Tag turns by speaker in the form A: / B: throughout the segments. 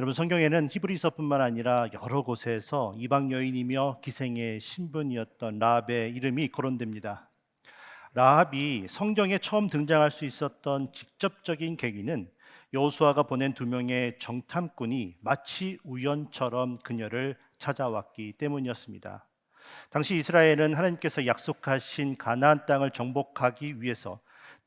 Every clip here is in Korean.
A: 여러분, 성경에는 히브리서뿐만 아니라 여러 곳에서 이방 여인이며 기생의 신분이었던 라합의 이름이 거론됩니다. 라합이 성경에 처음 등장할 수 있었던 직접적인 계기는 여호수아가 보낸 두 명의 정탐꾼이 마치 우연처럼 그녀를 찾아왔기 때문이었습니다. 당시 이스라엘은 하나님께서 약속하신 가나안 땅을 정복하기 위해서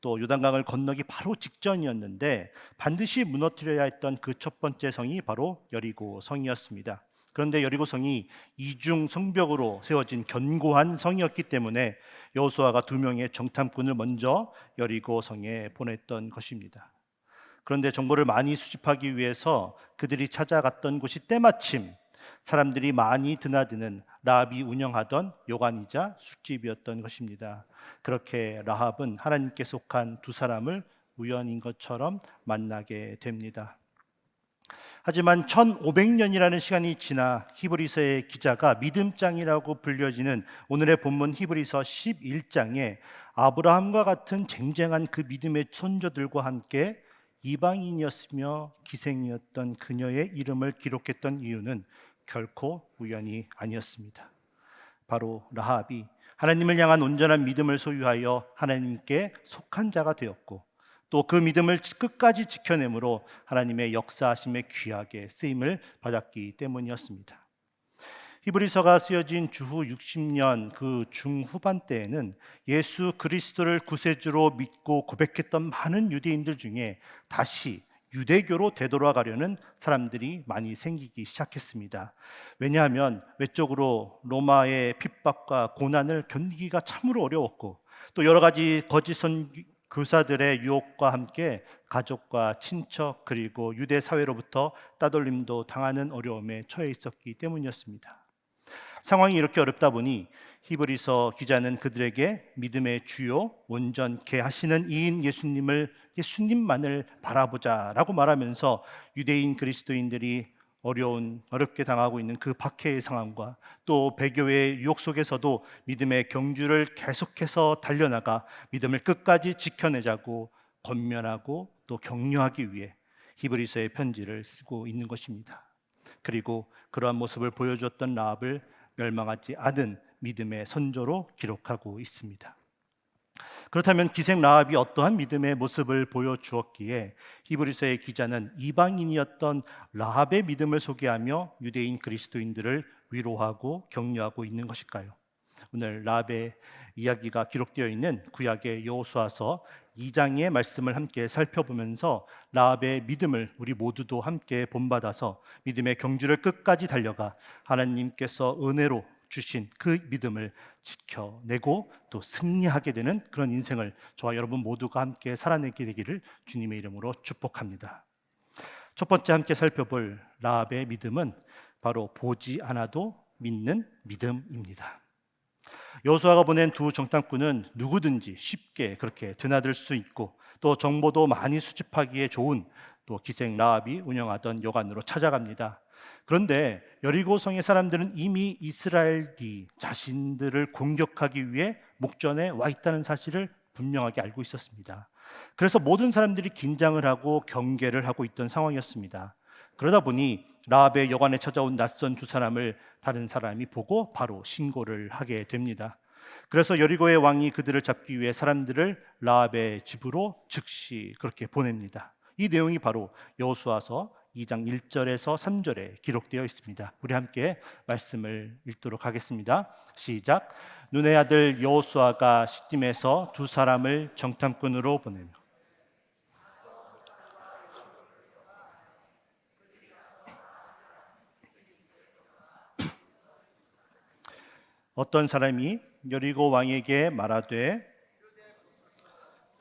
A: 또 요단강을 건너기 바로 직전이었는데 반드시 무너뜨려야 했던 그 첫 번째 성이 바로 여리고 성이었습니다. 그런데 여리고 성이 이중 성벽으로 세워진 견고한 성이었기 때문에 여호수아가 두 명의 정탐꾼을 먼저 여리고 성에 보냈던 것입니다. 그런데 정보를 많이 수집하기 위해서 그들이 찾아갔던 곳이 때마침 사람들이 많이 드나드는 라합이 운영하던 요관이자 술집이었던 것입니다. 그렇게 라합은 하나님께 속한 두 사람을 우연인 것처럼 만나게 됩니다. 하지만 1500년이라는 시간이 지나 히브리서의 기자가 믿음장이라고 불려지는 오늘의 본문 히브리서 11장에 아브라함과 같은 쟁쟁한 그 믿음의 선조들과 함께 이방인이었으며 기생이었던 그녀의 이름을 기록했던 이유는 결코 우연이 아니었습니다. 바로 라합이 하나님을 향한 온전한 믿음을 소유하여 하나님께 속한 자가 되었고 또 그 믿음을 끝까지 지켜내므로 하나님의 역사하심에 귀하게 쓰임을 받았기 때문이었습니다. 히브리서가 쓰여진 주후 60년 그 중후반 때에는 예수 그리스도를 구세주로 믿고 고백했던 많은 유대인들 중에 다시 유대교로 되돌아가려는 사람들이 많이 생기기 시작했습니다. 왜냐하면 외적으로 로마의 핍박과 고난을 견디기가 참으로 어려웠고 또 여러 가지 거짓 교사들의 유혹과 함께 가족과 친척 그리고 유대 사회로부터 따돌림도 당하는 어려움에 처해 있었기 때문이었습니다. 상황이 이렇게 어렵다 보니 히브리서 기자는 그들에게 믿음의 주요 온전케 하시는 이인 예수님만을 바라보자라고 말하면서 유대인 그리스도인들이 어렵게 당하고 있는 그 박해의 상황과 또 배교의 유혹 속에서도 믿음의 경주를 계속해서 달려나가 믿음을 끝까지 지켜내자고 권면하고 또 격려하기 위해 히브리서의 편지를 쓰고 있는 것입니다. 그리고 그러한 모습을 보여주었던 라합을 멸망하지 않은 믿음의 선조로 기록하고 있습니다. 그렇다면 기생 라합이 어떠한 믿음의 모습을 보여주었기에 히브리서의 기자는 이방인이었던 라합의 믿음을 소개하며 유대인 그리스도인들을 위로하고 격려하고 있는 것일까요? 오늘 라합의 이야기가 기록되어 있는 구약의 여호수아서 2장의 말씀을 함께 살펴보면서 라합의 믿음을 우리 모두도 함께 본받아서 믿음의 경주를 끝까지 달려가 하나님께서 은혜로 주신 그 믿음을 지켜내고 또 승리하게 되는 그런 인생을 저와 여러분 모두가 함께 살아내게 되기를 주님의 이름으로 축복합니다. 첫 번째 함께 살펴볼 라합의 믿음은 바로 보지 않아도 믿는 믿음입니다. 여호수아가 보낸 두 정탐꾼은 누구든지 쉽게 그렇게 드나들 수 있고 또 정보도 많이 수집하기에 좋은 또 기생 라합이 운영하던 여관으로 찾아갑니다. 그런데 여리고성의 사람들은 이미 이스라엘이 자신들을 공격하기 위해 목전에 와 있다는 사실을 분명하게 알고 있었습니다. 그래서 모든 사람들이 긴장을 하고 경계를 하고 있던 상황이었습니다. 그러다 보니 라합의 여관에 찾아온 낯선 두 사람을 다른 사람이 보고 바로 신고를 하게 됩니다. 그래서 여리고의 왕이 그들을 잡기 위해 사람들을 라합의 집으로 즉시 그렇게 보냅니다. 이 내용이 바로 여호수아서 2장 1절에서 3절에 기록되어 있습니다. 우리 함께 말씀을 읽도록 하겠습니다. 시작. 눈의 아들 여호수아가 시딤에서 두 사람을 정탐꾼으로 보내며 어떤 사람이 여리고 왕에게 말하되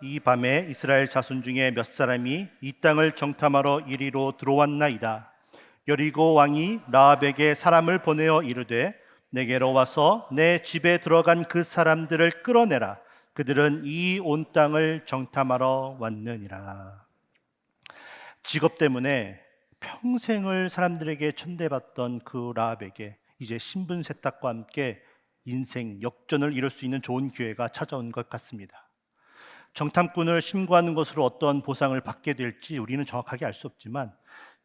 A: 이 밤에 이스라엘 자손 중에 몇 사람이 이 땅을 정탐하러 이리로 들어왔나이다. 여리고 왕이 라합에게 사람을 보내어 이르되 내게로 와서 내 집에 들어간 그 사람들을 끌어내라. 그들은 이 온 땅을 정탐하러 왔느니라. 직업 때문에 평생을 사람들에게 천대받던 그 라합에게 이제 신분 세탁과 함께 인생 역전을 이룰 수 있는 좋은 기회가 찾아온 것 같습니다. 정탐꾼을 신고하는 것으로 어떤 보상을 받게 될지 우리는 정확하게 알 수 없지만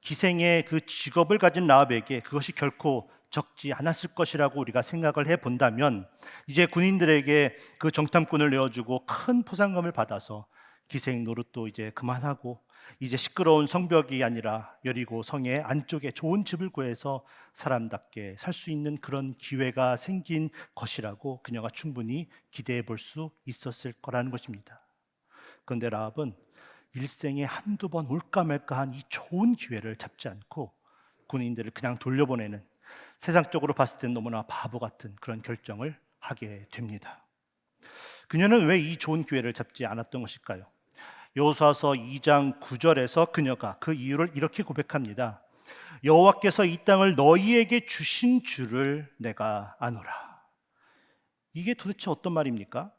A: 기생의 그 직업을 가진 라합에게 그것이 결코 적지 않았을 것이라고 우리가 생각을 해본다면, 이제 군인들에게 그 정탐꾼을 내어주고 큰 포상금을 받아서 기생 노릇도 이제 그만하고 이제 시끄러운 성벽이 아니라 여리고 성의 안쪽에 좋은 집을 구해서 사람답게 살 수 있는 그런 기회가 생긴 것이라고 그녀가 충분히 기대해 볼 수 있었을 거라는 것입니다. 그런데 라합은 일생에 한두 번 올까 말까한 이 좋은 기회를 잡지 않고 군인들을 그냥 돌려보내는, 세상적으로 봤을 땐 너무나 바보 같은 그런 결정을 하게 됩니다. 그녀는 왜 이 좋은 기회를 잡지 않았던 것일까요? 여호수아서 2장 9절에서 그녀가 그 이유를 이렇게 고백합니다. 여호와께서 이 땅을 너희에게 주신 줄을 내가 아노라. 이게 도대체 어떤 말입니까?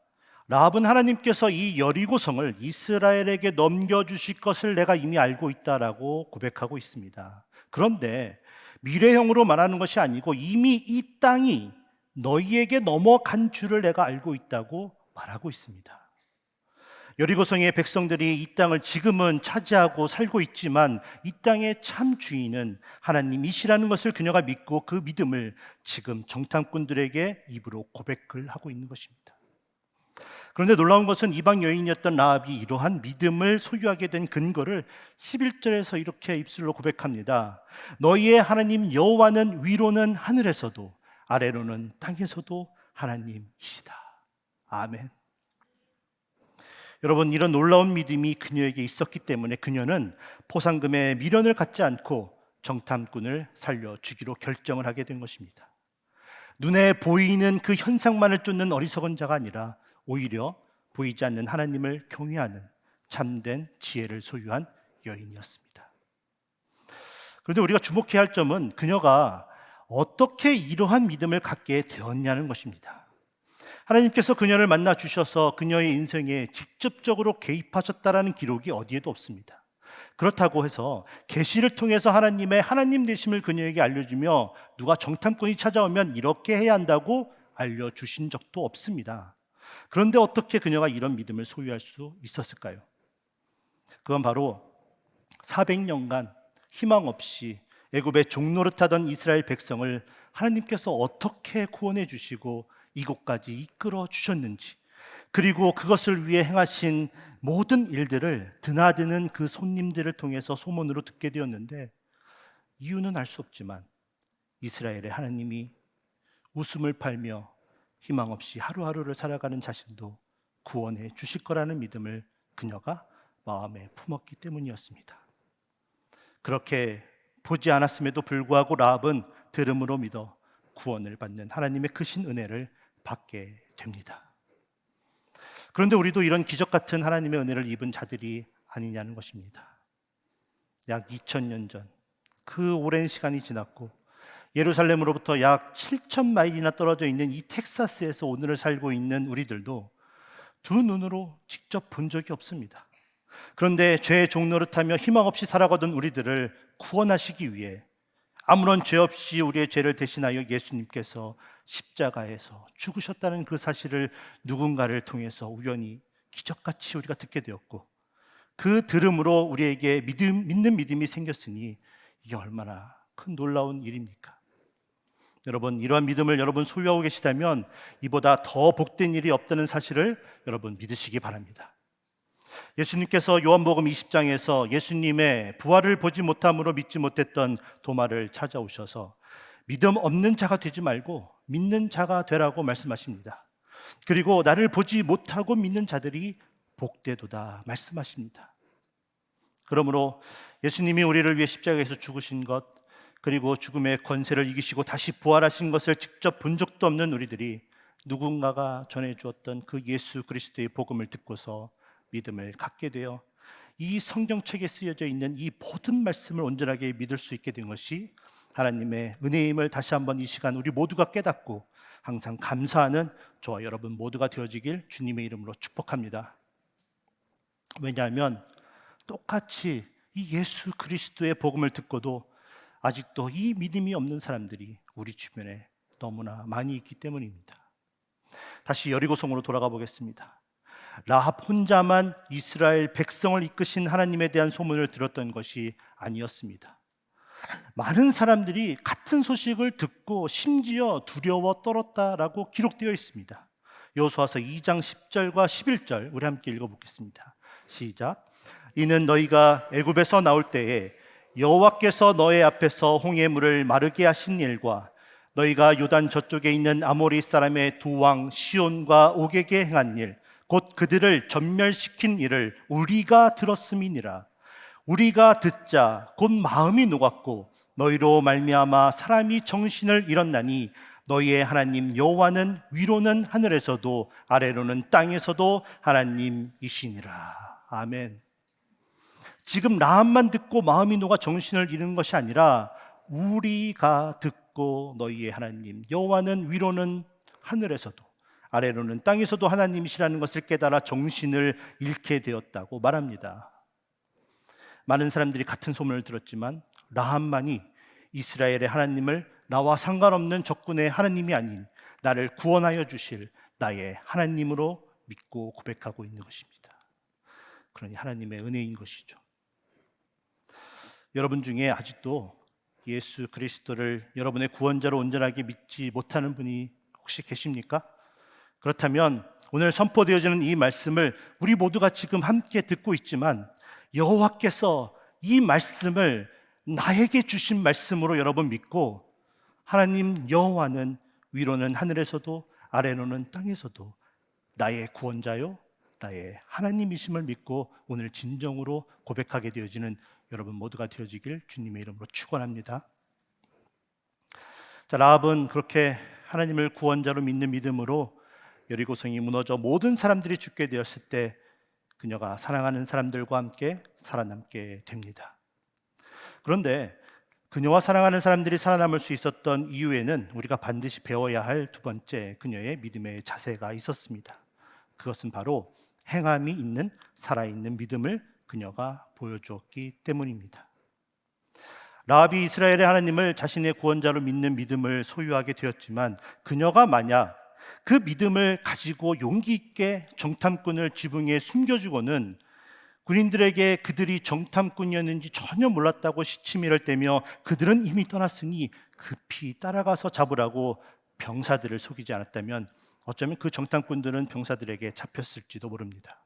A: 라합은 하나님께서 이 여리고성을 이스라엘에게 넘겨주실 것을 내가 이미 알고 있다라고 고백하고 있습니다. 그런데 미래형으로 말하는 것이 아니고 이미 이 땅이 너희에게 넘어간 줄을 내가 알고 있다고 말하고 있습니다. 여리고성의 백성들이 이 땅을 지금은 차지하고 살고 있지만 이 땅의 참 주인은 하나님이시라는 것을 그녀가 믿고 그 믿음을 지금 정탐꾼들에게 입으로 고백을 하고 있는 것입니다. 그런데 놀라운 것은 이방 여인이었던 라합이 이러한 믿음을 소유하게 된 근거를 11절에서 이렇게 입술로 고백합니다. 너희의 하나님 여호와는 위로는 하늘에서도 아래로는 땅에서도 하나님이시다. 아멘. 여러분, 이런 놀라운 믿음이 그녀에게 있었기 때문에 그녀는 포상금에 미련을 갖지 않고 정탐꾼을 살려주기로 결정을 하게 된 것입니다. 눈에 보이는 그 현상만을 쫓는 어리석은 자가 아니라 오히려 보이지 않는 하나님을 경외하는 참된 지혜를 소유한 여인이었습니다. 그런데 우리가 주목해야 할 점은 그녀가 어떻게 이러한 믿음을 갖게 되었냐는 것입니다. 하나님께서 그녀를 만나 주셔서 그녀의 인생에 직접적으로 개입하셨다라는 기록이 어디에도 없습니다. 그렇다고 해서 계시를 통해서 하나님의 하나님 되심을 그녀에게 알려주며 누가 정탐꾼이 찾아오면 이렇게 해야 한다고 알려주신 적도 없습니다. 그런데 어떻게 그녀가 이런 믿음을 소유할 수 있었을까요? 그건 바로 400년간 희망 없이 애굽의 종노릇하던 이스라엘 백성을 하나님께서 어떻게 구원해 주시고 이곳까지 이끌어 주셨는지, 그리고 그것을 위해 행하신 모든 일들을 드나드는 그 손님들을 통해서 소문으로 듣게 되었는데, 이유는 알 수 없지만 이스라엘의 하나님이 웃음을 팔며 희망 없이 하루하루를 살아가는 자신도 구원해 주실 거라는 믿음을 그녀가 마음에 품었기 때문이었습니다. 그렇게 보지 않았음에도 불구하고 라합은 들음으로 믿어 구원을 받는 하나님의 크신 은혜를 받게 됩니다. 그런데 우리도 이런 기적 같은 하나님의 은혜를 입은 자들이 아니냐는 것입니다. 약 2000년 전 그 오랜 시간이 지났고 예루살렘으로부터 약 7,000마일이나 떨어져 있는 이 텍사스에서 오늘을 살고 있는 우리들도 두 눈으로 직접 본 적이 없습니다. 그런데 죄의 종노릇하며 희망 없이 살아가던 우리들을 구원하시기 위해 아무런 죄 없이 우리의 죄를 대신하여 예수님께서 십자가에서 죽으셨다는 그 사실을 누군가를 통해서 우연히 기적같이 우리가 듣게 되었고, 그 들음으로 우리에게 믿는 믿음이 생겼으니 이게 얼마나 큰 놀라운 일입니까? 여러분, 이러한 믿음을 여러분 소유하고 계시다면 이보다 더 복된 일이 없다는 사실을 여러분 믿으시기 바랍니다. 예수님께서 요한복음 20장에서 예수님의 부활을 보지 못함으로 믿지 못했던 도마를 찾아오셔서 믿음 없는 자가 되지 말고 믿는 자가 되라고 말씀하십니다. 그리고 나를 보지 못하고 믿는 자들이 복되도다 말씀하십니다. 그러므로 예수님이 우리를 위해 십자가에서 죽으신 것, 그리고 죽음의 권세를 이기시고 다시 부활하신 것을 직접 본 적도 없는 우리들이 누군가가 전해주었던 그 예수 그리스도의 복음을 듣고서 믿음을 갖게 되어 이 성경책에 쓰여져 있는 이 모든 말씀을 온전하게 믿을 수 있게 된 것이 하나님의 은혜임을 다시 한번 이 시간 우리 모두가 깨닫고 항상 감사하는 저와 여러분 모두가 되어지길 주님의 이름으로 축복합니다. 왜냐하면 똑같이 이 예수 그리스도의 복음을 듣고도 아직도 이 믿음이 없는 사람들이 우리 주변에 너무나 많이 있기 때문입니다. 다시 여리고성으로 돌아가 보겠습니다. 라합 혼자만 이스라엘 백성을 이끄신 하나님에 대한 소문을 들었던 것이 아니었습니다. 많은 사람들이 같은 소식을 듣고 심지어 두려워 떨었다라고 기록되어 있습니다. 여호수아서 2장 10절과 11절 우리 함께 읽어보겠습니다. 시작. 이는 너희가 애굽에서 나올 때에 여호와께서 너희 앞에서 홍해 물을 마르게 하신 일과 너희가 요단 저쪽에 있는 아모리 사람의 두 왕 시온과 옥에게 행한 일, 곧 그들을 전멸시킨 일을 우리가 들었음이니라. 우리가 듣자 곧 마음이 녹았고 너희로 말미암아 사람이 정신을 잃었나니 너희의 하나님 여호와는 위로는 하늘에서도 아래로는 땅에서도 하나님이시니라. 아멘. 지금 라합만 듣고 마음이 녹아 정신을 잃은 것이 아니라 우리가 듣고 너희의 하나님 여호와는 위로는 하늘에서도 아래로는 땅에서도 하나님이시라는 것을 깨달아 정신을 잃게 되었다고 말합니다. 많은 사람들이 같은 소문을 들었지만 라합만이 이스라엘의 하나님을 나와 상관없는 적군의 하나님이 아닌 나를 구원하여 주실 나의 하나님으로 믿고 고백하고 있는 것입니다. 그러니 하나님의 은혜인 것이죠. 여러분 중에 아직도 예수 그리스도를 여러분의 구원자로 온전하게 믿지 못하는 분이 혹시 계십니까? 그렇다면 오늘 선포되어지는 이 말씀을 우리 모두가 지금 함께 듣고 있지만 여호와께서 이 말씀을 나에게 주신 말씀으로 여러분 믿고 하나님 여호와는 위로는 하늘에서도 아래로는 땅에서도 나의 구원자요 나의 하나님이심을 믿고 오늘 진정으로 고백하게 되어지는 여러분 모두가 되어지길 주님의 이름으로 축원합니다. 자, 라합은 그렇게 하나님을 구원자로 믿는 믿음으로 여리고성이 무너져 모든 사람들이 죽게 되었을 때 그녀가 사랑하는 사람들과 함께 살아남게 됩니다. 그런데 그녀와 사랑하는 사람들이 살아남을 수 있었던 이유에는 우리가 반드시 배워야 할 두 번째 그녀의 믿음의 자세가 있었습니다. 그것은 바로 행함이 있는 살아있는 믿음을 그녀가 보여주었기 때문입니다. 라합이 이스라엘의 하나님을 자신의 구원자로 믿는 믿음을 소유하게 되었지만 그녀가 만약 그 믿음을 가지고 용기 있게 정탐꾼을 지붕에 숨겨주고는 군인들에게 그들이 정탐꾼이었는지 전혀 몰랐다고 시치미를 떼며 그들은 이미 떠났으니 급히 따라가서 잡으라고 병사들을 속이지 않았다면 어쩌면 그 정탐꾼들은 병사들에게 잡혔을지도 모릅니다.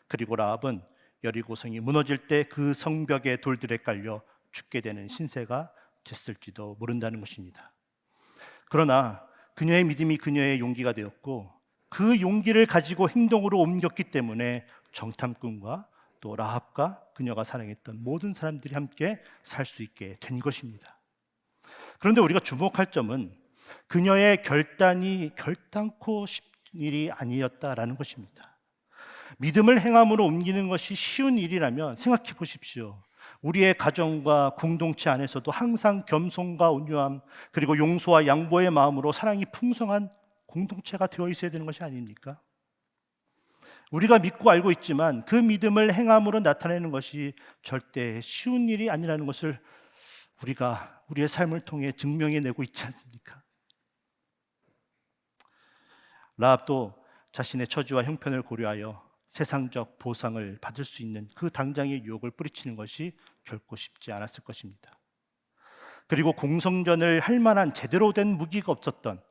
A: 그리고 라합은 여리고성이 무너질 때 그 성벽의 돌들에 깔려 죽게 되는 신세가 됐을지도 모른다는 것입니다. 그러나 그녀의 믿음이 그녀의 용기가 되었고 그 용기를 가지고 행동으로 옮겼기 때문에 정탐꾼과 또 라합과 그녀가 사랑했던 모든 사람들이 함께 살 수 있게 된 것입니다. 그런데 우리가 주목할 점은 그녀의 결단이 결단코 쉽은 일이 아니었다라는 것입니다. 믿음을 행함으로 옮기는 것이 쉬운 일이라면 생각해 보십시오. 우리의 가정과 공동체 안에서도 항상 겸손과 온유함 그리고 용서와 양보의 마음으로 사랑이 풍성한 공동체가 되어 있어야 되는 것이 아닙니까? 우리가 믿고 알고 있지만 그 믿음을 행함으로 나타내는 것이 절대 쉬운 일이 아니라는 것을 우리가 우리의 삶을 통해 증명해내고 있지 않습니까? 라합도 자신의 처지와 형편을 고려하여 세상적 보상을 받을 수 있는 그 당장의 유혹을 뿌리치는 것이 결코 쉽지 않았을 것입니다. 그리고 공성전을 할 만한 제대로 된 무기가 없었던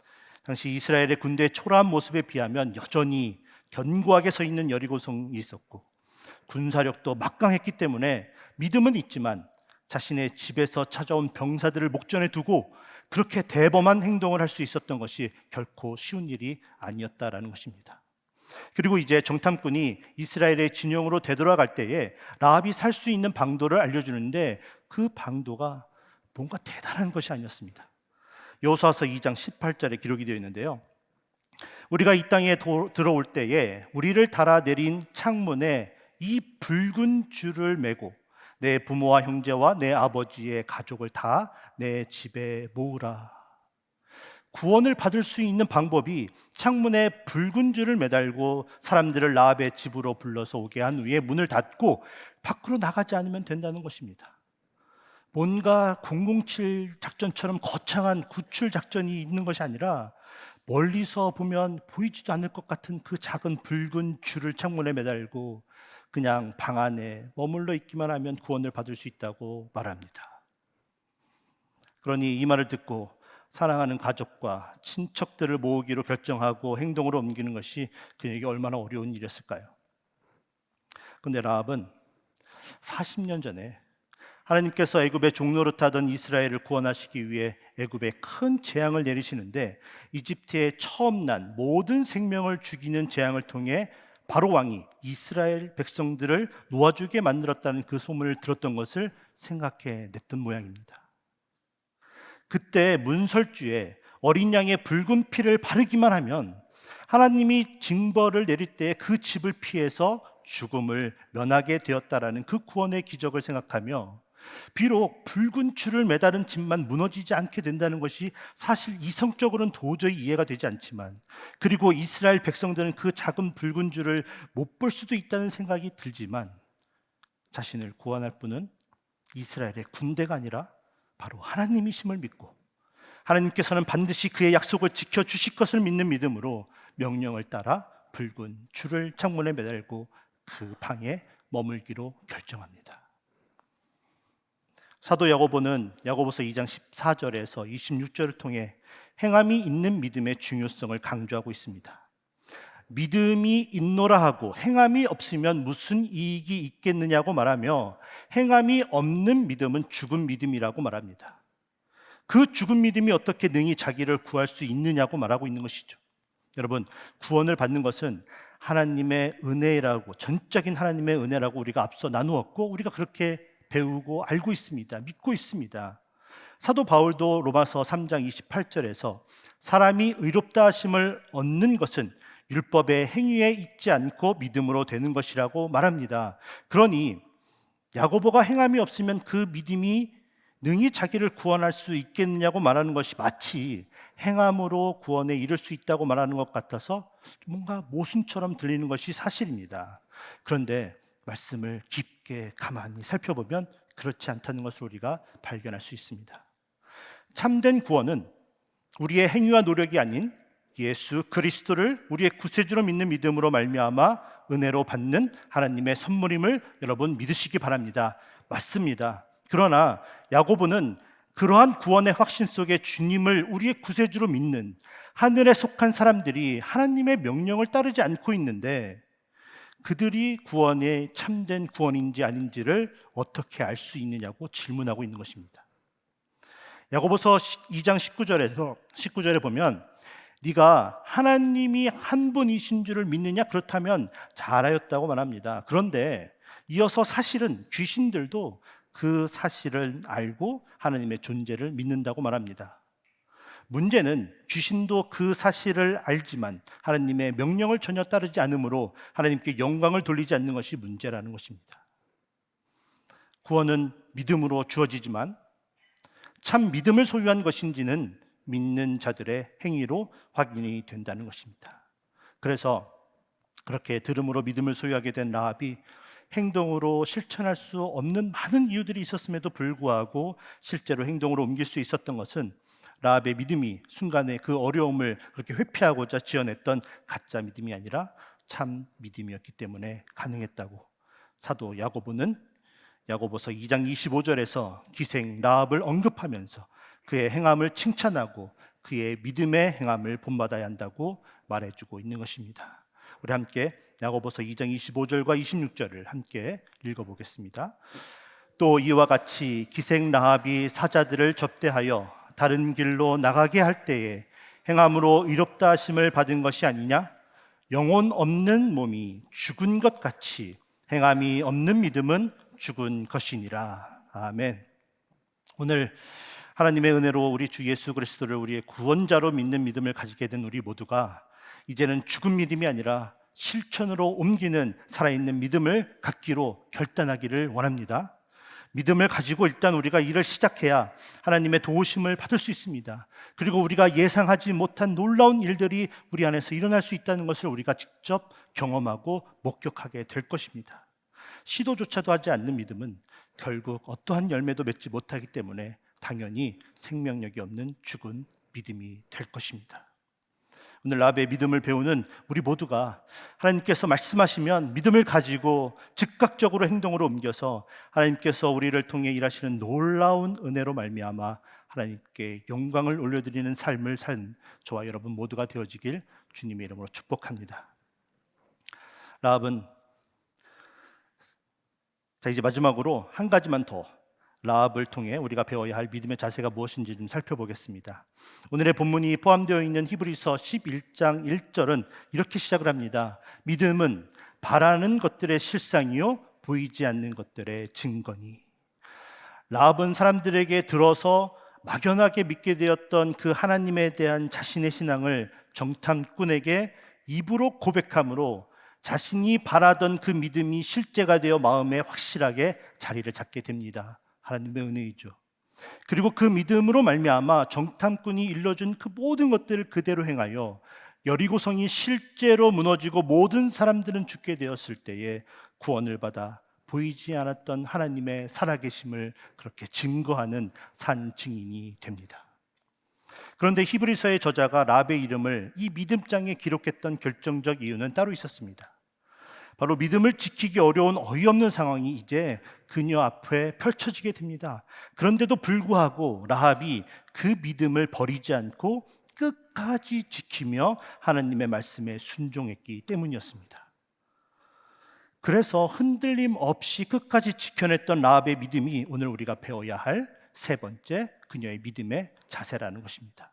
A: 당시 이스라엘의 군대의 초라한 모습에 비하면 여전히 견고하게 서 있는 여리고성이 있었고 군사력도 막강했기 때문에 믿음은 있지만 자신의 집에서 찾아온 병사들을 목전에 두고 그렇게 대범한 행동을 할 수 있었던 것이 결코 쉬운 일이 아니었다라는 것입니다. 그리고 이제 정탐꾼이 이스라엘의 진영으로 되돌아갈 때에 라합이 살 수 있는 방도를 알려주는데 그 방도가 뭔가 대단한 것이 아니었습니다. 여호수아서 2장 18절에 기록이 되어 있는데요. 우리가 이 땅에 들어올 때에 우리를 달아내린 창문에 이 붉은 줄을 메고 내 부모와 형제와 내 아버지의 가족을 다 내 집에 모으라. 구원을 받을 수 있는 방법이 창문에 붉은 줄을 매달고 사람들을 라합의 집으로 불러서 오게 한 후에 문을 닫고 밖으로 나가지 않으면 된다는 것입니다. 뭔가 007 작전처럼 거창한 구출 작전이 있는 것이 아니라 멀리서 보면 보이지도 않을 것 같은 그 작은 붉은 줄을 창문에 매달고 그냥 방 안에 머물러 있기만 하면 구원을 받을 수 있다고 말합니다. 그러니 이 말을 듣고 사랑하는 가족과 친척들을 모으기로 결정하고 행동으로 옮기는 것이 그에게 얼마나 어려운 일이었을까요? 근데 라합은 40년 전에 하나님께서 애굽의 종노릇하던 이스라엘을 구원하시기 위해 애굽에 큰 재앙을 내리시는데, 이집트에 처음 난 모든 생명을 죽이는 재앙을 통해 바로 왕이 이스라엘 백성들을 놓아주게 만들었다는 그 소문을 들었던 것을 생각해 냈던 모양입니다. 그때 문설주에 어린 양의 붉은 피를 바르기만 하면 하나님이 징벌을 내릴 때 그 집을 피해서 죽음을 면하게 되었다라는 그 구원의 기적을 생각하며, 비록 붉은 줄을 매다른 집만 무너지지 않게 된다는 것이 사실 이성적으로는 도저히 이해가 되지 않지만, 그리고 이스라엘 백성들은 그 작은 붉은 줄을 못 볼 수도 있다는 생각이 들지만, 자신을 구원할 분은 이스라엘의 군대가 아니라 바로 하나님이심을 믿고, 하나님께서는 반드시 그의 약속을 지켜주실 것을 믿는 믿음으로 명령을 따라 붉은 줄을 창문에 매달고 그 방에 머물기로 결정합니다. 사도 야고보는 야고보서 2장 14절에서 26절을 통해 행함이 있는 믿음의 중요성을 강조하고 있습니다. 믿음이 있노라 하고 행함이 없으면 무슨 이익이 있겠느냐고 말하며, 행함이 없는 믿음은 죽은 믿음이라고 말합니다. 그 죽은 믿음이 어떻게 능히 자기를 구할 수 있느냐고 말하고 있는 것이죠. 여러분, 구원을 받는 것은 하나님의 은혜라고, 전적인 하나님의 은혜라고 우리가 앞서 나누었고, 우리가 그렇게 배우고 알고 있습니다. 믿고 있습니다. 사도 바울도 로마서 3장 28절에서 사람이 의롭다 하심을 얻는 것은 율법의 행위에 있지 않고 믿음으로 되는 것이라고 말합니다. 그러니 야고보가 행함이 없으면 그 믿음이 능히 자기를 구원할 수 있겠느냐고 말하는 것이 마치 행함으로 구원에 이를 수 있다고 말하는 것 같아서 뭔가 모순처럼 들리는 것이 사실입니다. 그런데 말씀을 깊게 가만히 살펴보면 그렇지 않다는 것을 우리가 발견할 수 있습니다. 참된 구원은 우리의 행위와 노력이 아닌 예수 그리스도를 우리의 구세주로 믿는 믿음으로 말미암아 은혜로 받는 하나님의 선물임을 여러분 믿으시기 바랍니다. 맞습니다. 그러나 야고보는 그러한 구원의 확신 속에 주님을 우리의 구세주로 믿는 하늘에 속한 사람들이 하나님의 명령을 따르지 않고 있는데, 그들이 구원의 참된 구원인지 아닌지를 어떻게 알 수 있느냐고 질문하고 있는 것입니다. 야고보서 2장 19절에 보면 네가 하나님이 한 분이신 줄을 믿느냐? 그렇다면 잘하였다고 말합니다. 그런데 이어서 사실은 귀신들도 그 사실을 알고 하나님의 존재를 믿는다고 말합니다. 문제는 귀신도 그 사실을 알지만 하나님의 명령을 전혀 따르지 않으므로 하나님께 영광을 돌리지 않는 것이 문제라는 것입니다. 구원은 믿음으로 주어지지만 참 믿음을 소유한 것인지는 믿는 자들의 행위로 확인이 된다는 것입니다. 그래서 그렇게 들음으로 믿음을 소유하게 된 라합이 행동으로 실천할 수 없는 많은 이유들이 있었음에도 불구하고 실제로 행동으로 옮길 수 있었던 것은 라합의 믿음이 순간에 그 어려움을 그렇게 회피하고자 지어냈던 가짜 믿음이 아니라 참 믿음이었기 때문에 가능했다고 사도 야고보는 야고보서 2장 25절에서 기생 라합을 언급하면서 그의 행함을 칭찬하고 그의 믿음의 행함을 본받아야 한다고 말해주고 있는 것입니다. 우리 함께 야고보서 2장 25절과 26절을 함께 읽어보겠습니다. 또 이와 같이 기생 라합이 사자들을 접대하여 다른 길로 나가게 할 때에 행함으로 의롭다 하심을 받은 것이 아니냐? 영혼 없는 몸이 죽은 것 같이 행함이 없는 믿음은 죽은 것이니라. 아멘. 오늘 하나님의 은혜로 우리 주 예수 그리스도를 우리의 구원자로 믿는 믿음을 가지게 된 우리 모두가 이제는 죽은 믿음이 아니라 실천으로 옮기는 살아있는 믿음을 갖기로 결단하기를 원합니다. 믿음을 가지고 일단 우리가 일을 시작해야 하나님의 도우심을 받을 수 있습니다. 그리고 우리가 예상하지 못한 놀라운 일들이 우리 안에서 일어날 수 있다는 것을 우리가 직접 경험하고 목격하게 될 것입니다. 시도조차도 하지 않는 믿음은 결국 어떠한 열매도 맺지 못하기 때문에 당연히 생명력이 없는 죽은 믿음이 될 것입니다. 오늘 라합의 믿음을 배우는 우리 모두가 하나님께서 말씀하시면 믿음을 가지고 즉각적으로 행동으로 옮겨서 하나님께서 우리를 통해 일하시는 놀라운 은혜로 말미암아 하나님께 영광을 올려드리는 삶을 산 저와 여러분 모두가 되어지길 주님의 이름으로 축복합니다. 라합은 이제 마지막으로 한 가지만 더 라합을 통해 우리가 배워야 할 믿음의 자세가 무엇인지 좀 살펴보겠습니다. 오늘의 본문이 포함되어 있는 히브리서 11장 1절은 이렇게 시작을 합니다. 믿음은 바라는 것들의 실상이요 보이지 않는 것들의 증거니. 라합은 사람들에게 들어서 막연하게 믿게 되었던 그 하나님에 대한 자신의 신앙을 정탐꾼에게 입으로 고백함으로 자신이 바라던 그 믿음이 실제가 되어 마음에 확실하게 자리를 잡게 됩니다. 하나님의 은혜이죠. 그리고 그 믿음으로 말미암아 정탐꾼이 일러준 그 모든 것들을 그대로 행하여 여리고성이 실제로 무너지고 모든 사람들은 죽게 되었을 때에 구원을 받아 보이지 않았던 하나님의 살아계심을 그렇게 증거하는 산 증인이 됩니다. 그런데 히브리서의 저자가 라합의 이름을 이 믿음장에 기록했던 결정적 이유는 따로 있었습니다. 바로 믿음을 지키기 어려운 어이없는 상황이 이제 그녀 앞에 펼쳐지게 됩니다. 그런데도 불구하고 라합이 그 믿음을 버리지 않고 끝까지 지키며 하나님의 말씀에 순종했기 때문이었습니다. 그래서 흔들림 없이 끝까지 지켜냈던 라합의 믿음이 오늘 우리가 배워야 할 세 번째 그녀의 믿음의 자세라는 것입니다.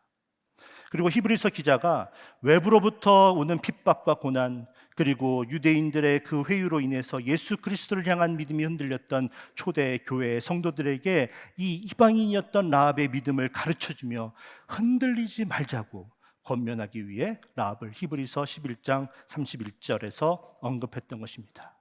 A: 그리고 히브리서 기자가 외부로부터 오는 핍박과 고난, 그리고 유대인들의 그 회유로 인해서 예수 그리스도를 향한 믿음이 흔들렸던 초대 교회의 성도들에게 이 이방인이었던 라합의 믿음을 가르쳐주며 흔들리지 말자고 권면하기 위해 라합을 히브리서 11장 31절에서 언급했던 것입니다.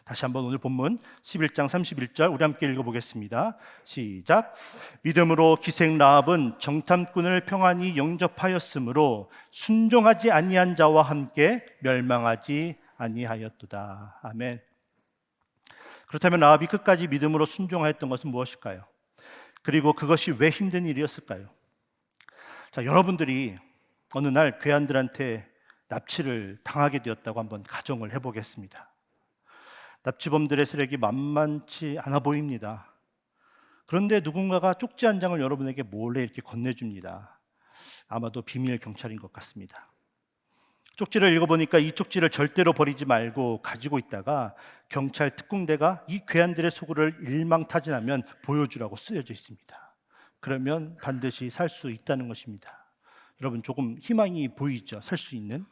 A: 다시 한번 오늘 본문 11장 31절 우리 함께 읽어보겠습니다. 시작. 믿음으로 기생 라합은 정탐꾼을 평안히 영접하였으므로 순종하지 아니한 자와 함께 멸망하지 아니하였도다. 아멘. 그렇다면 라합이 끝까지 믿음으로 순종하였던 것은 무엇일까요? 그리고 그것이 왜 힘든 일이었을까요? 자, 여러분들이 어느 날 괴한들한테 납치를 당하게 되었다고 한번 가정을 해보겠습니다. 납치범들의 세력이 만만치 않아 보입니다. 그런데 누군가가 쪽지 한 장을 여러분에게 몰래 이렇게 건네줍니다. 아마도 비밀 경찰인 것 같습니다. 쪽지를 읽어보니까 이 쪽지를 절대로 버리지 말고 가지고 있다가 경찰 특공대가 이 괴한들의 소굴을 일망타진하면 보여주라고 쓰여져 있습니다. 그러면 반드시 살 수 있다는 것입니다. 여러분 조금 희망이 보이죠? 살 수 있는.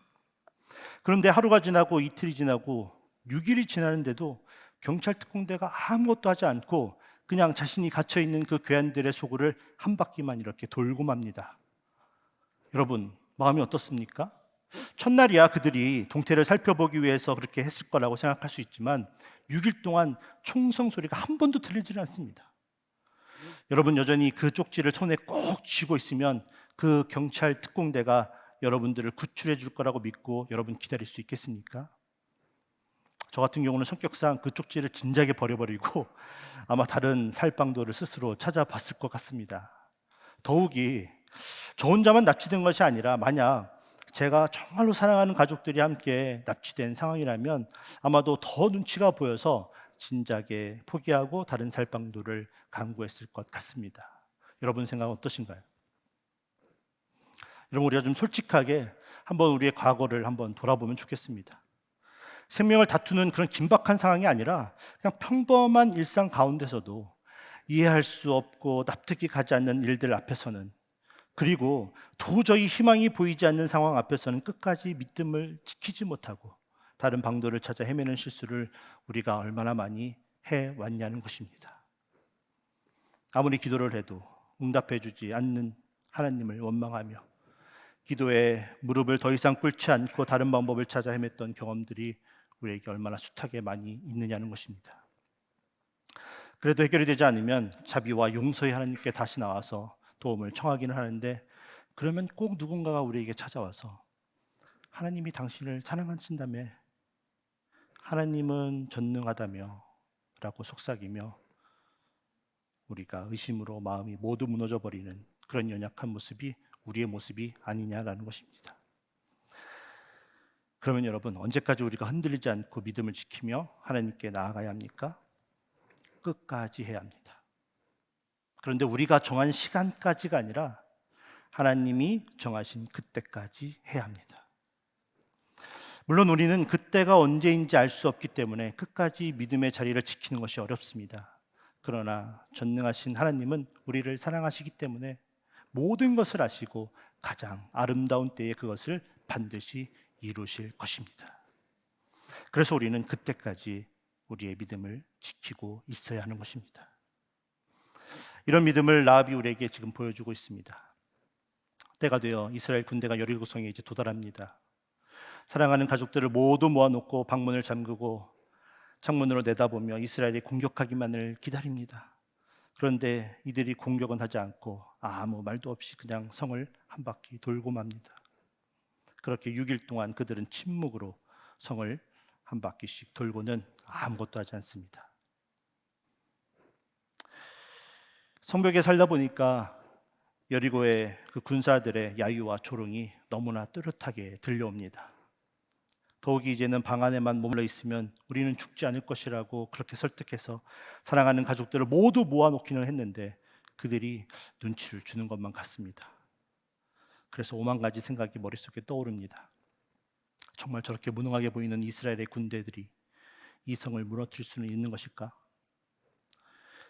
A: 그런데 하루가 지나고 이틀이 지나고 6일이 지나는데도 경찰 특공대가 아무것도 하지 않고 그냥 자신이 갇혀있는 그 괴한들의 소굴을 한 바퀴만 이렇게 돌고 맙니다. 여러분 마음이 어떻습니까? 첫날이야 그들이 동태를 살펴보기 위해서 그렇게 했을 거라고 생각할 수 있지만 6일 동안 총성 소리가 한 번도 들리지 않습니다. 여러분 여전히 그 쪽지를 손에 꼭 쥐고 있으면 그 경찰 특공대가 여러분들을 구출해 줄 거라고 믿고 여러분 기다릴 수 있겠습니까? 저 같은 경우는 성격상 그 쪽지를 진작에 버려버리고 아마 다른 살방도를 스스로 찾아봤을 것 같습니다. 더욱이 저 혼자만 납치된 것이 아니라 만약 제가 정말로 사랑하는 가족들이 함께 납치된 상황이라면 아마도 더 눈치가 보여서 진작에 포기하고 다른 살방도를 강구했을 것 같습니다. 여러분 생각은 어떠신가요? 여러분 우리가 좀 솔직하게 한번 우리의 과거를 한번 돌아보면 좋겠습니다. 생명을 다투는 그런 긴박한 상황이 아니라 그냥 평범한 일상 가운데서도 이해할 수 없고 납득이 가지 않는 일들 앞에서는, 그리고 도저히 희망이 보이지 않는 상황 앞에서는 끝까지 믿음을 지키지 못하고 다른 방도를 찾아 헤매는 실수를 우리가 얼마나 많이 해왔냐는 것입니다. 아무리 기도를 해도 응답해 주지 않는 하나님을 원망하며 기도에 무릎을 더 이상 꿇지 않고 다른 방법을 찾아 헤맸던 경험들이 우리에게 얼마나 숱하게 많이 있느냐는 것입니다. 그래도 해결이 되지 않으면 자비와 용서의 하나님께 다시 나와서 도움을 청하기는 하는데, 그러면 꼭 누군가가 우리에게 찾아와서 하나님이 당신을 사랑하신다며, 하나님은 전능하다며 라고 속삭이며 우리가 의심으로 마음이 모두 무너져 버리는 그런 연약한 모습이 우리의 모습이 아니냐라는 것입니다. 그러면 여러분, 언제까지 우리가 흔들리지 않고 믿음을 지키며 하나님께 나아가야 합니까? 끝까지 해야 합니다. 그런데 우리가 정한 시간까지가 아니라 하나님이 정하신 그때까지 해야 합니다. 물론 우리는 그때가 언제인지 알 수 없기 때문에 끝까지 믿음의 자리를 지키는 것이 어렵습니다. 그러나 전능하신 하나님은 우리를 사랑하시기 때문에 모든 것을 아시고 가장 아름다운 때에 그것을 반드시 이루실 것입니다. 그래서 우리는 그때까지 우리의 믿음을 지키고 있어야 하는 것입니다. 이런 믿음을 라합이 우리에게 지금 보여주고 있습니다. 때가 되어 이스라엘 군대가 여리고성에 이제 도달합니다. 사랑하는 가족들을 모두 모아놓고 방문을 잠그고 창문으로 내다보며 이스라엘이 공격하기만을 기다립니다. 그런데 이들이 공격은 하지 않고 아무 말도 없이 그냥 성을 한 바퀴 돌고 맙니다. 그렇게 6일 동안 그들은 침묵으로 성을 한 바퀴씩 돌고는 아무것도 하지 않습니다. 성벽에 살다 보니까 여리고의 그 군사들의 야유와 조롱이 너무나 뚜렷하게 들려옵니다. 더욱이 이제는 방 안에만 머물러 있으면 우리는 죽지 않을 것이라고 그렇게 설득해서 사랑하는 가족들을 모두 모아놓기는 했는데 그들이 눈치를 주는 것만 같습니다. 그래서 오만 가지 생각이 머릿속에 떠오릅니다. 정말 저렇게 무능하게 보이는 이스라엘의 군대들이 이 성을 무너뜨릴 수는 있는 것일까?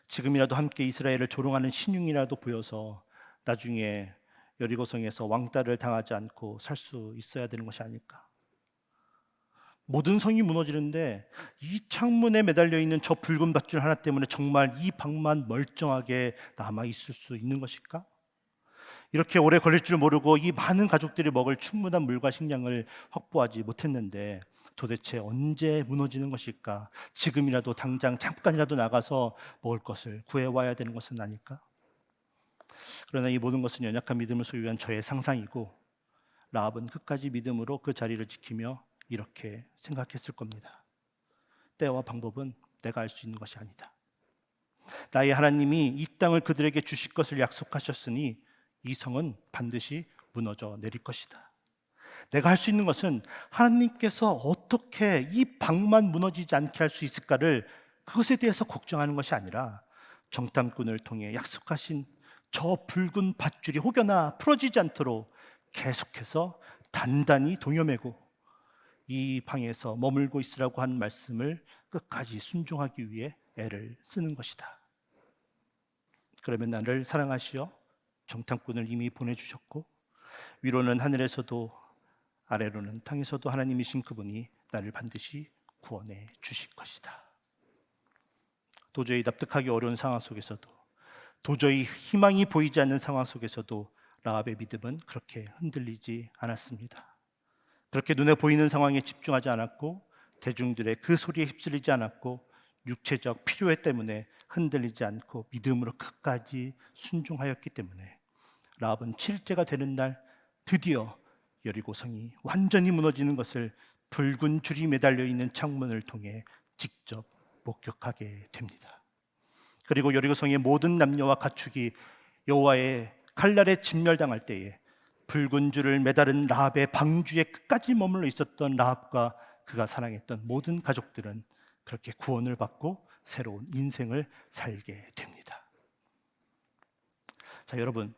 A: 지금이라도 함께 이스라엘을 조롱하는 신용이라도 보여서 나중에 여리고성에서 왕따를 당하지 않고 살 수 있어야 되는 것이 아닐까? 모든 성이 무너지는데 이 창문에 매달려 있는 저 붉은 밧줄 하나 때문에 정말 이 방만 멀쩡하게 남아 있을 수 있는 것일까? 이렇게 오래 걸릴 줄 모르고 이 많은 가족들이 먹을 충분한 물과 식량을 확보하지 못했는데 도대체 언제 무너지는 것일까? 지금이라도 당장 잠깐이라도 나가서 먹을 것을 구해와야 되는 것은 아닐까? 그러나 이 모든 것은 연약한 믿음을 소유한 저의 상상이고 라합은 끝까지 믿음으로 그 자리를 지키며 이렇게 생각했을 겁니다. 때와 방법은 내가 알 수 있는 것이 아니다. 나의 하나님이 이 땅을 그들에게 주실 것을 약속하셨으니 이 성은 반드시 무너져 내릴 것이다. 내가 할 수 있는 것은 하나님께서 어떻게 이 방만 무너지지 않게 할 수 있을까를 그것에 대해서 걱정하는 것이 아니라 정탐꾼을 통해 약속하신 저 붉은 밧줄이 혹여나 풀어지지 않도록 계속해서 단단히 동여매고 이 방에서 머물고 있으라고 한 말씀을 끝까지 순종하기 위해 애를 쓰는 것이다. 그러면 나를 사랑하시어 정탐꾼을 이미 보내주셨고 위로는 하늘에서도 아래로는 땅에서도 하나님이신 그분이 나를 반드시 구원해 주실 것이다. 도저히 납득하기 어려운 상황 속에서도 도저히 희망이 보이지 않는 상황 속에서도 라합의 믿음은 그렇게 흔들리지 않았습니다. 그렇게 눈에 보이는 상황에 집중하지 않았고 대중들의 그 소리에 휩쓸리지 않았고 육체적 필요해 때문에 흔들리지 않고 믿음으로 끝까지 순종하였기 때문에 라합은 7일째가 되는 날 드디어 여리고성이 완전히 무너지는 것을 붉은 줄이 매달려 있는 창문을 통해 직접 목격하게 됩니다. 그리고 여리고성의 모든 남녀와 가축이 여호와의 칼날에 진멸당할 때에 붉은 줄을 매달은 라합의 방주에 끝까지 머물러 있었던 라합과 그가 사랑했던 모든 가족들은 그렇게 구원을 받고 새로운 인생을 살게 됩니다. 자, 여러분,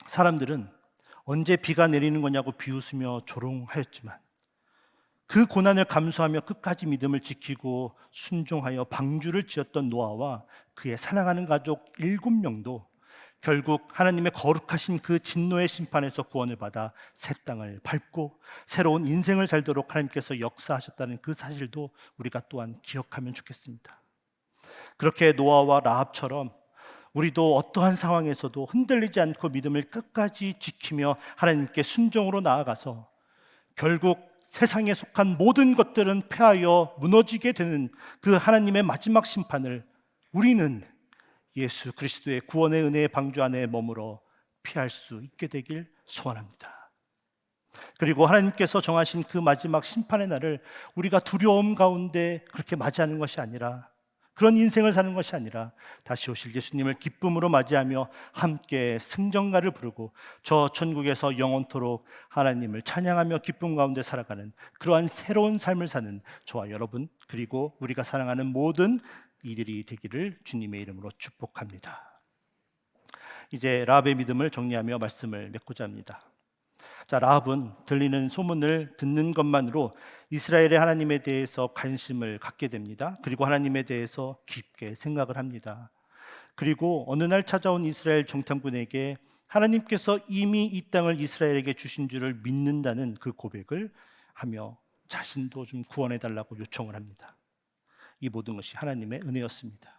A: 사람들은 언제 비가 내리는 거냐고 비웃으며 조롱하였지만 그 고난을 감수하며 끝까지 믿음을 지키고 순종하여 방주를 지었던 노아와 그의 사랑하는 가족 7명도 결국 하나님의 거룩하신 그 진노의 심판에서 구원을 받아 새 땅을 밟고 새로운 인생을 살도록 하나님께서 역사하셨다는 그 사실도 우리가 또한 기억하면 좋겠습니다. 그렇게 노아와 라합처럼 우리도 어떠한 상황에서도 흔들리지 않고 믿음을 끝까지 지키며 하나님께 순종으로 나아가서 결국 세상에 속한 모든 것들은 패하여 무너지게 되는 그 하나님의 마지막 심판을 우리는 예수 그리스도의 구원의 은혜의 방주 안에 머물러 피할 수 있게 되길 소원합니다. 그리고 하나님께서 정하신 그 마지막 심판의 날을 우리가 두려움 가운데 그렇게 맞이하는 것이 아니라 그런 인생을 사는 것이 아니라 다시 오실 예수님을 기쁨으로 맞이하며 함께 승전가를 부르고 저 천국에서 영원토록 하나님을 찬양하며 기쁨 가운데 살아가는 그러한 새로운 삶을 사는 저와 여러분, 그리고 우리가 사랑하는 모든 이들이 되기를 주님의 이름으로 축복합니다. 이제 라합의 믿음을 정리하며 말씀을 맺고자 합니다. 자, 라합은 들리는 소문을 듣는 것만으로 이스라엘의 하나님에 대해서 관심을 갖게 됩니다. 그리고 하나님에 대해서 깊게 생각을 합니다. 그리고 어느 날 찾아온 이스라엘 정탐꾼에게 하나님께서 이미 이 땅을 이스라엘에게 주신 줄을 믿는다는 그 고백을 하며 자신도 좀 구원해 달라고 요청을 합니다. 이 모든 것이 하나님의 은혜였습니다.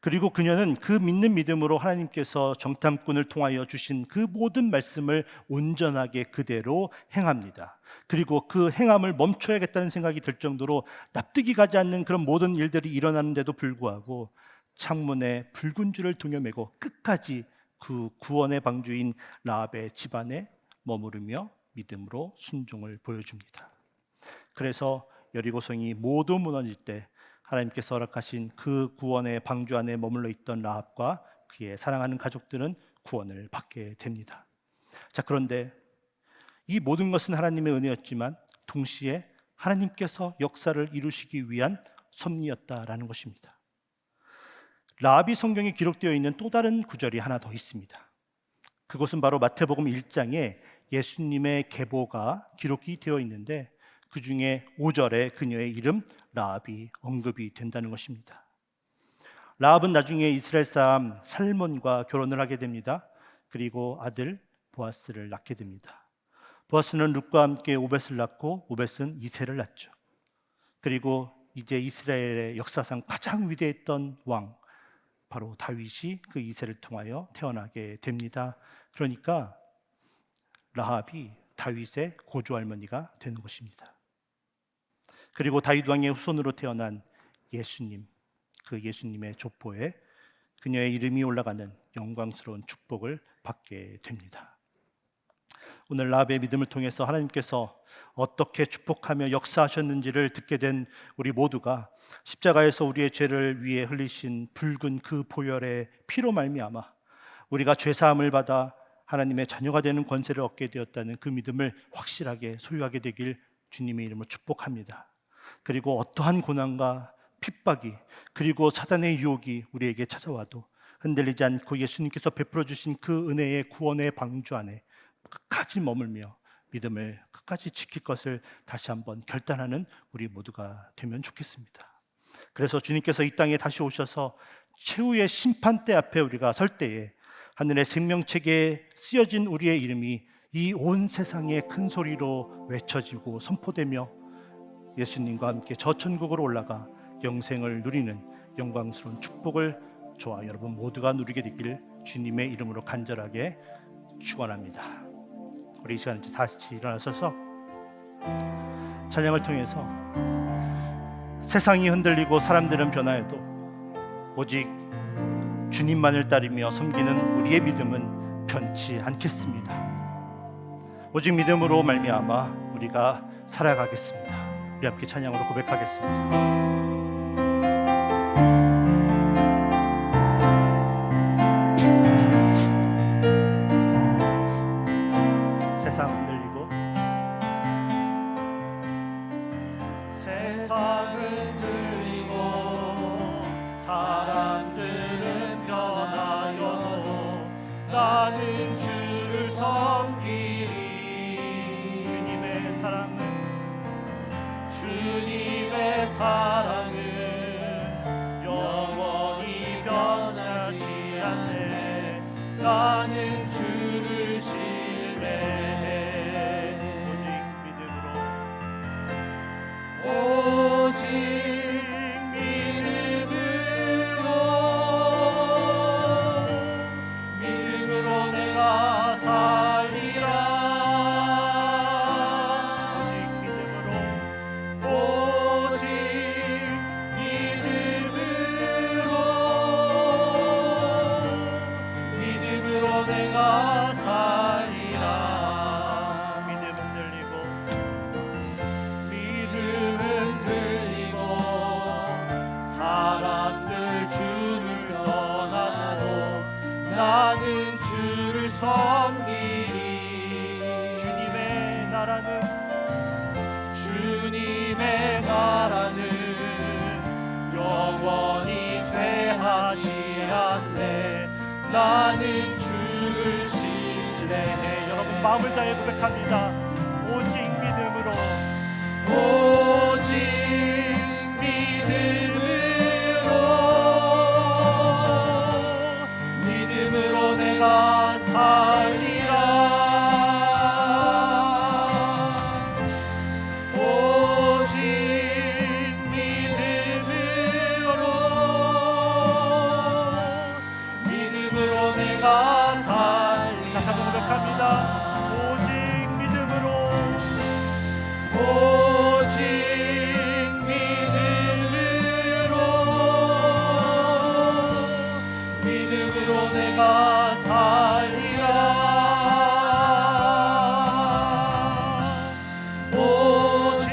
A: 그리고 그녀는 그 믿는 믿음으로 하나님께서 정탐꾼을 통하여 주신 그 모든 말씀을 온전하게 그대로 행합니다. 그리고 그 행함을 멈춰야겠다는 생각이 들 정도로 납득이 가지 않는 그런 모든 일들이 일어나는데도 불구하고 창문에 붉은 줄을 동여매고 끝까지 그 구원의 방주인 라합의 집안에 머무르며 믿음으로 순종을 보여줍니다. 그래서 여리고성이 모두 무너질 때 하나님께서 허락하신 그 구원의 방주 안에 머물러 있던 라합과 그의 사랑하는 가족들은 구원을 받게 됩니다. 자, 그런데 이 모든 것은 하나님의 은혜였지만 동시에 하나님께서 역사를 이루시기 위한 섭리였다라는 것입니다. 라합이 성경에 기록되어 있는 또 다른 구절이 하나 더 있습니다. 그것은 바로 마태복음 1장에 예수님의 계보가 기록이 되어 있는데 그 중에 5절에 그녀의 이름 라합이 언급이 된다는 것입니다. 라합은 나중에 이스라엘 사람 살몬과 결혼을 하게 됩니다. 그리고 아들 보아스를 낳게 됩니다. 보아스는 룻과 함께 오벳을 낳고 오벳은 이새를 낳죠. 그리고 이제 이스라엘의 역사상 가장 위대했던 왕, 바로 다윗이 그 이새를 통하여 태어나게 됩니다. 그러니까 라합이 다윗의 고조할머니가 되는 것입니다. 그리고 다윗 왕의 후손으로 태어난 예수님, 그 예수님의 족보에 그녀의 이름이 올라가는 영광스러운 축복을 받게 됩니다. 오늘 라합의 믿음을 통해서 하나님께서 어떻게 축복하며 역사하셨는지를 듣게 된 우리 모두가 십자가에서 우리의 죄를 위해 흘리신 붉은 그 보혈의 피로 말미암아 우리가 죄사함을 받아 하나님의 자녀가 되는 권세를 얻게 되었다는 그 믿음을 확실하게 소유하게 되길 주님의 이름으로 축복합니다. 그리고 어떠한 고난과 핍박이 그리고 사단의 유혹이 우리에게 찾아와도 흔들리지 않고 예수님께서 베풀어 주신 그 은혜의 구원의 방주 안에 끝까지 머물며 믿음을 끝까지 지킬 것을 다시 한번 결단하는 우리 모두가 되면 좋겠습니다. 그래서 주님께서 이 땅에 다시 오셔서 최후의 심판대 앞에 우리가 설 때에 하늘의 생명책에 쓰여진 우리의 이름이 이 온 세상에 큰 소리로 외쳐지고 선포되며 예수님과 함께 저 천국으로 올라가 영생을 누리는 영광스러운 축복을 저와 여러분 모두가 누리게 되길 주님의 이름으로 간절하게 축원합니다. 우리 이 시간에 다시 일어나셔서 찬양을 통해서 세상이 흔들리고 사람들은 변화해도 오직 주님만을 따르며 섬기는 우리의 믿음은 변치 않겠습니다. 오직 믿음으로 말미암아 우리가 살아가겠습니다. 우리 함께 찬양으로 고백하겠습니다. 세상 흔들리고
B: 사람들은 변하여도 나는 주를 섬기리. 주님의 사랑은 영원히 변하지 않네. 나는 주를 신뢰해. 오직 믿음으로 내가 살리라. 오직 믿음으로 내가 살리라. 믿음은 들리고 사랑 주를 섬기리.
A: 주님의 나라는
B: 주님의 나라는 영원히 쇠하지 않네. 나는 주를 신뢰해.
A: 여러분 마음을 다해 고백합니다. 오직 믿음으로
B: 오직 믿음으로 내가 살리라. 오직 믿음으로 내가 살리라.
A: 다시 한번 고백합니다. 오직 믿음으로
B: 오직 믿음으로 내가 살리라. 오직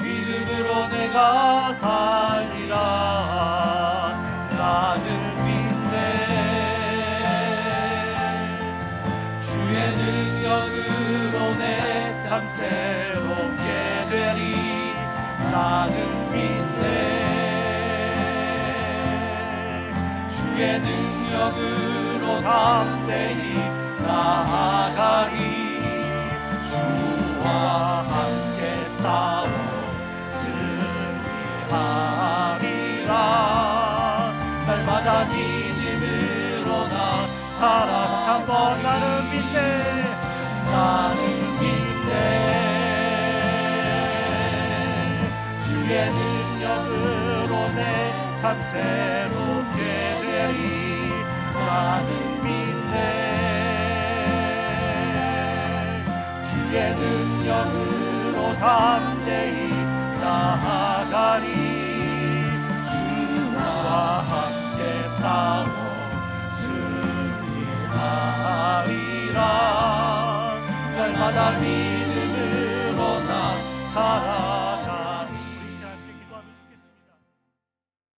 B: 믿음으로 내가 살리라. 나는 믿네. 주의 능력으로 내 삶 새롭게 되리. 나는 믿네. 주의 능력으로 담대히 나아가리. 주와 함께 싸워 승리하리라. 날마다 믿음으로 나 살아간다.
A: 나는 믿네.
B: 나는 믿네. 주의 능력으로 내 삶 새롭게 되리. 나는 믿네. 주의 능력으로 담대히 나아가리. 주와 함께 싸워 승리하리라. 날마다 믿음으로 나 살아